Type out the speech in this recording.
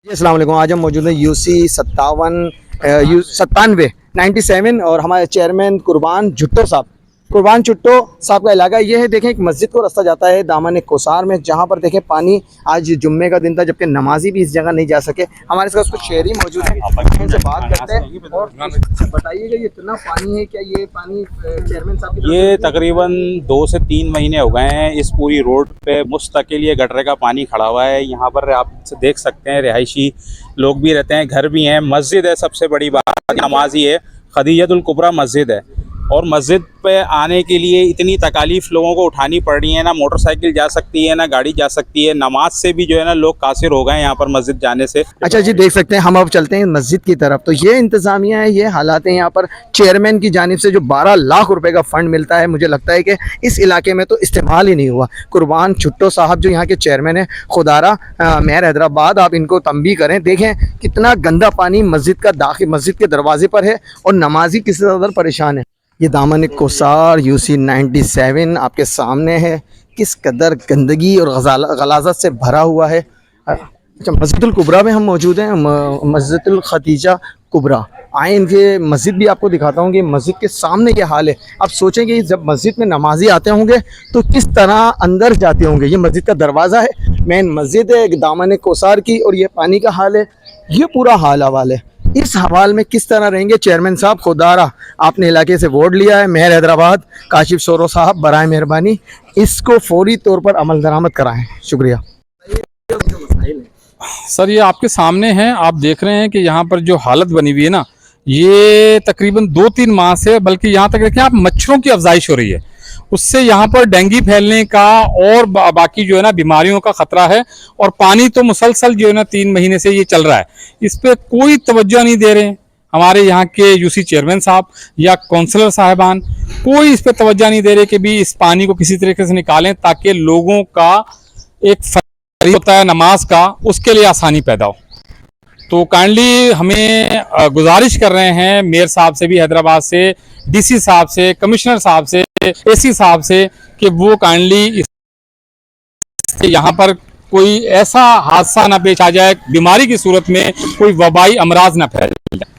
जी अस्सलाम वालेकुम। आज हम मौजूद हैं यूसी 97 और हमारे चेयरमैन कुर्बान चुट्टो साहब का इलाका ये है। देखें एक मस्जिद को रास्ता जाता है दामन कोसार में, जहाँ पर देखें पानी, आज जुम्मे का दिन था जबकि नमाजी भी इस जगह नहीं जा सके। हमारे साथ कुछ शहरी मौजूद हैं, इनसे बात करते हैं और बताइएगा ये इतना पानी है, क्या ये पानी चेयरमैन साहब की ये तकरीबन 2 से 3 महीने हो गए हैं। इस पूरी रोड पे मुस्तकिल ये गटरे का पानी खड़ा हुआ है। यहाँ पर आप देख सकते हैं रिहायशी लोग भी रहते हैं, घर भी हैं, मस्जिद है। सबसे बड़ी बात नमाजी है, खदीजतुल कुबरा मस्जिद है। और मस्जिद पे आने के लिए इतनी तकालीफ लोगों को उठानी पड़ रही है, ना मोटरसाइकिल जा सकती है ना गाड़ी जा सकती है। नमाज से भी जो है ना लोग कासिर हो गए हैं यहाँ पर मस्जिद जाने से। अच्छा जी, देख सकते हैं हम अब चलते हैं मस्जिद की तरफ। तो ये इंतज़ामिया है, ये हालात हैं यहाँ पर। चेयरमैन की जानिब से जो 12 लाख रुपए का फ़ंड मिलता है, मुझे लगता है कि इस इलाके में तो इस्तेमाल ही नहीं हुआ। कुर्बान चुट्टो साहब जो यहाँ के चेयरमैन हैं, खुदारा मेयर हैदराबाद, आप इनको तंबी करें। देखें कितना गंदा पानी मस्जिद के दरवाजे पर है और नमाजी किस कदर परेशान है। ये दामन कोसार यूसी 97 आपके सामने है, किस कदर गंदगी और गलाजत से भरा हुआ है। अच्छा, मस्जिदुल कुबरा में हम मौजूद हैं, मस्जिदुल खदीजा कुबरा। आए इनके मस्जिद भी आपको दिखाता हूँ कि मस्जिद के सामने ये हाल है। आप सोचें कि जब मस्जिद में नमाजी आते होंगे तो किस तरह अंदर जाते होंगे। ये मस्जिद का दरवाज़ा है, मेन मस्जिद है दामन कोसार की, और ये पानी का हाल है। ये पूरा हाल हवाल है। इस हवाल में किस तरह रहेंगे चेयरमैन साहब? खुदारा आपने इलाके से वोट लिया है, मेयर हैदराबाद काशिफ सोरो साहब, बराए मेहरबानी इसको फौरी तौर पर अमल दरामद कराएं। शुक्रिया। सर, ये आपके सामने है, आप देख रहे हैं कि यहाँ पर जो हालत बनी हुई है ना, ये तकरीबन 2-3 माह से, बल्कि यहाँ तक देखें आप, मच्छरों की अफजाइश हो रही है। उससे यहाँ पर डेंगू फैलने का और बाकी जो है ना बीमारियों का खतरा है। और पानी तो मुसलसल जो है ना 3 महीने से ये चल रहा है, इस पर कोई तवज्जो नहीं दे रहे हैं हमारे यहाँ के यूसी चेयरमैन साहब या काउंसलर साहिबान। कोई इस पर तवज्जो नहीं दे रहे कि भी इस पानी को किसी तरीके से निकालें ताकि लोगों का एक होता है नमाज का, उसके लिए आसानी पैदा हो। तो काइंडली हमें गुजारिश कर रहे हैं मेयर साहब से भी, हैदराबाद से, डीसी साहब से, कमिश्नर साहब से, एसी साहब से, कि वो काइंडली यहाँ पर कोई ऐसा हादसा ना पेश आ जाए, बीमारी की सूरत में कोई वबाई अमराज ना फैल जाए।